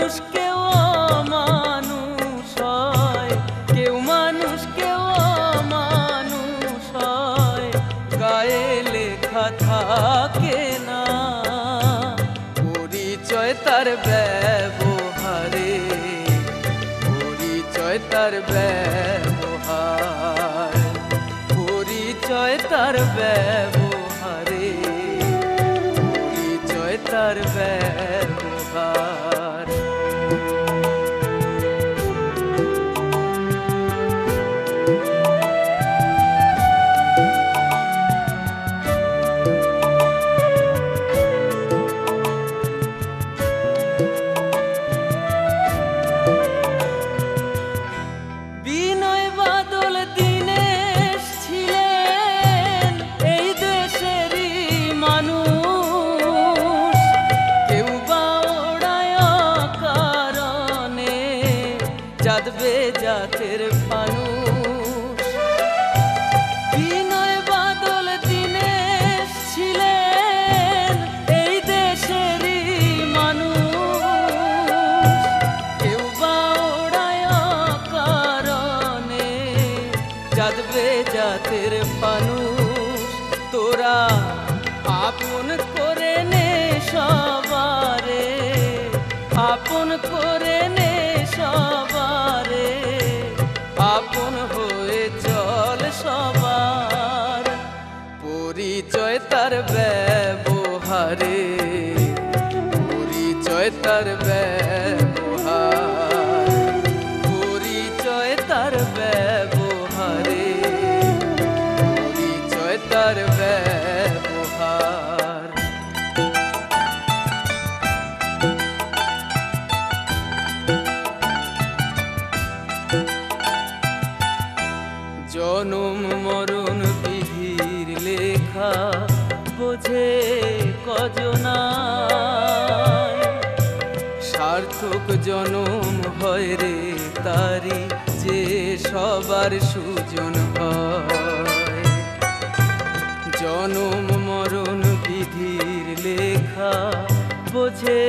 মানুষ কেউ মানুষ হয়, কেউ মানুষ কেউ মানুষ হয়, গায়ে লেখা থাকে না পরিচয় তার ব্যবহারে, পরিচয় তার ব্যবহার, পরিচয় তার ব্যবহারে, পরিচয় তার ব্যবহার। বিনয় বাদল দীনেশ ছিলেন এই দেশেরই মানুষ, কেউ বা ওড়ায় কারণে যাদবে জাতের ফানুষ। বিনয় বাদল দীনেশ ছিলেন এই দেশেরই মানুষ, কেউ বা ওড়ায় কারণে যাদবে জাতের ফানুষ। তোরা আপন করে নে সবারে, আপন করে নে সবারে, আপন হয়ে চল সবার, পরিচয় তার ব্যবহারে, পরিচয় তার ব্যবহার, পরিচয় তার ব্যবহারে, পরিচয় তার ব্যবহার। জনম মরণ বিধির লেখা বোঝে কজনায়, সার্থক জনম হয় রে তারি যে সবার সুজন হয়। জনম মরণ বিধির লেখা বোঝে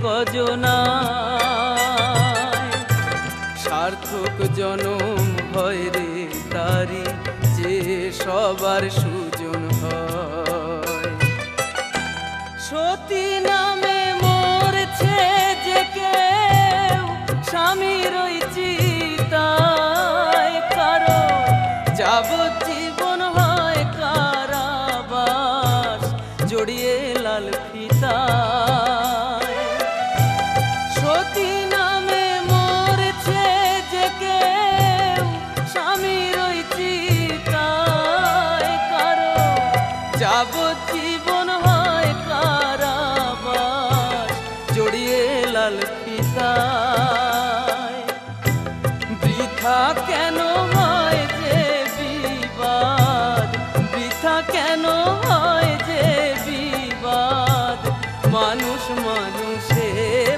কজনায়, সার্থক জনম হয় রে তারি যে সবার সুজন হয়। সতী নামে মরছে যে কেউ স্বামীর ওই চিতায়, কারো যাবজ্জীবন হয় কারাবাস জড়িয়ে লাল ফিতায়। সতী নামে মরছে যে কেউ স্বামীর ওই চিতায়, কারো যাবজ্জীবন হয় কারাবাস জড়িয়ে লাল ফিতায়। বৃথা কেন হয় যে বিবাদ, বৃথা কেন হয় যে বিবাদ, মানুষ মানুষে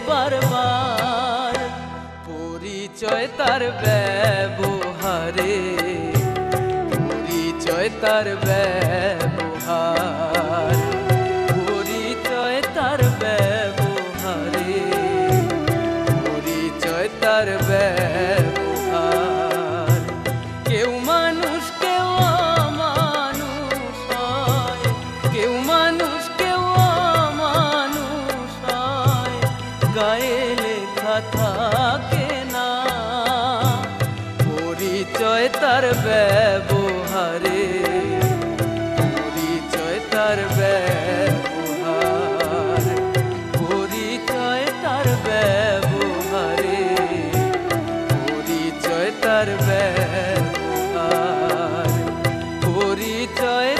বারবার, পরিচয় তার ব্যবহারে, পরিচয় তার ব্যবহার, পরিচয় তার ব্যবহারে, পরিচয় তার ব্যবহার। কেউ মানুষ কেউ মানুষ হয়, কেউ মানুষ কেউ মানুষ হয়, গায়ে লেখা থাকে না পরিচয় তার ব্যবহারে, পরিচয় তার ব্যবহার, পরিচয় তার ব্যবহারে, পরিচয় তার ব্যবহার, পরিচয়